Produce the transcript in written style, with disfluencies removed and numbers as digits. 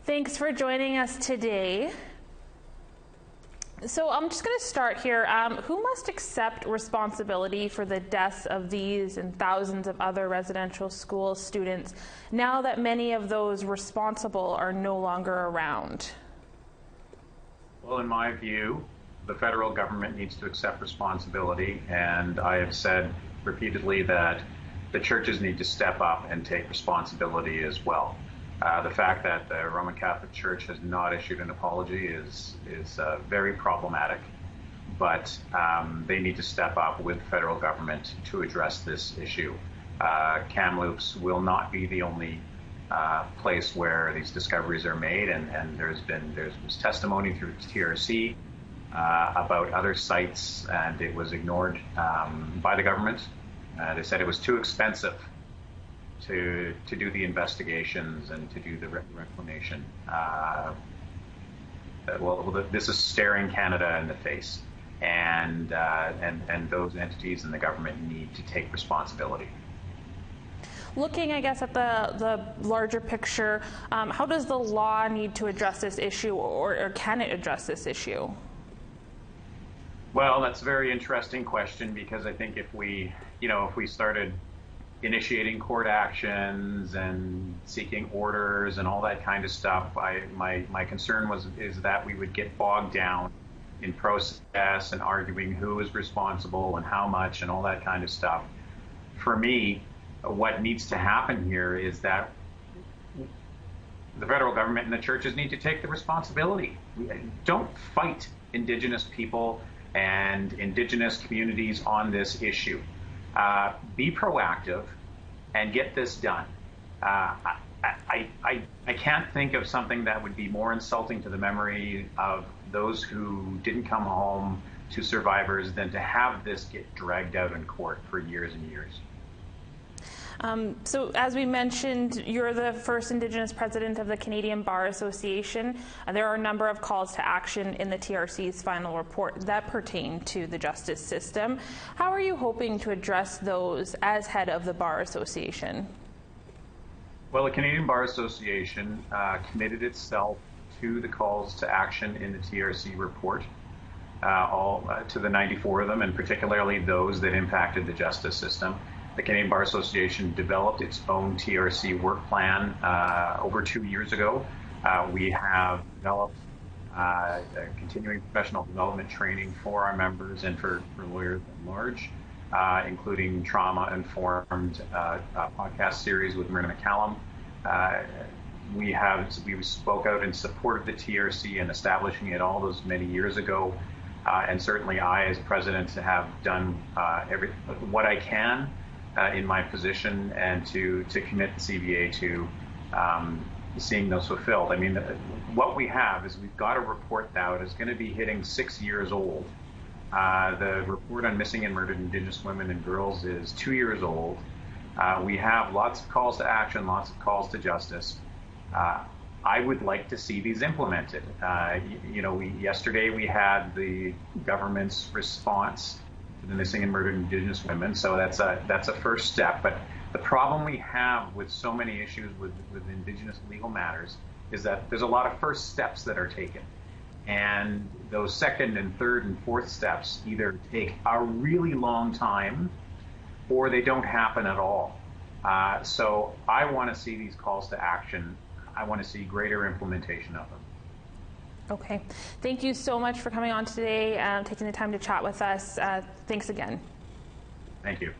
Thanks for joining us today. So I'm just going to start here. Who must accept responsibility for the deaths of these and thousands of other residential school students now that many of those responsible are no longer around? Well, in my view, the federal government needs to accept responsibility, and I have said repeatedly that the churches need to step up and take responsibility as well. The fact that the Roman Catholic Church has not issued an apology is very problematic, but they need to step up with the federal government to address this issue. Kamloops will not be the only place where these discoveries are made, and there's testimony through TRC about other sites, and it was ignored by the government. They said it was too expensive to do the investigations and to do the reclamation. This is staring Canada in the face, and those entities and the government need to take responsibility. Looking, I guess, at the larger picture, how does the law need to address this issue, or can it address this issue? Well, that's a very interesting question, because I think if we started initiating court actions and seeking orders and all that kind of stuff, my concern is that we would get bogged down in process and arguing who is responsible and how much and all that kind of stuff. For me, what needs to happen here is that the federal government and the churches need to take the responsibility. Don't fight Indigenous people and Indigenous communities on this issue. Be proactive and get this done. I can't think of something that would be more insulting to the memory of those who didn't come home to survivors than to have this get dragged out in court for years and years. So as we mentioned, you're the first Indigenous president of the Canadian Bar Association. There are a number of calls to action in the TRC's final report that pertain to the justice system. How are you hoping to address those as head of the Bar Association? Well, the Canadian Bar Association committed itself to the calls to action in the TRC report, to the 94 of them, and particularly those that impacted the justice system. The Canadian Bar Association developed its own TRC work plan over 2 years ago. We have developed continuing professional development training for our members and for lawyers at large, including trauma-informed podcast series with Myrna McCallum. We spoke out in support of the TRC and establishing it all those many years ago. And certainly I, as president, have done what I can in my position and to commit the CBA to seeing those fulfilled. I mean, what we have is we've got a report now that is going to be hitting 6 years old. The report on missing and murdered Indigenous women and girls is 2 years old. We have lots of calls to action, lots of calls to justice. I would like to see these implemented. Yesterday we had the government's response to the missing and murdered Indigenous women, so that's a first step. But the problem we have with so many issues with Indigenous legal matters is that there's a lot of first steps that are taken, and those second and third and fourth steps either take a really long time or they don't happen at all. So I want to see these calls to action. I want to see greater implementation of them. Okay. Thank you so much for coming on today, taking the time to chat with us. Thanks again. Thank you.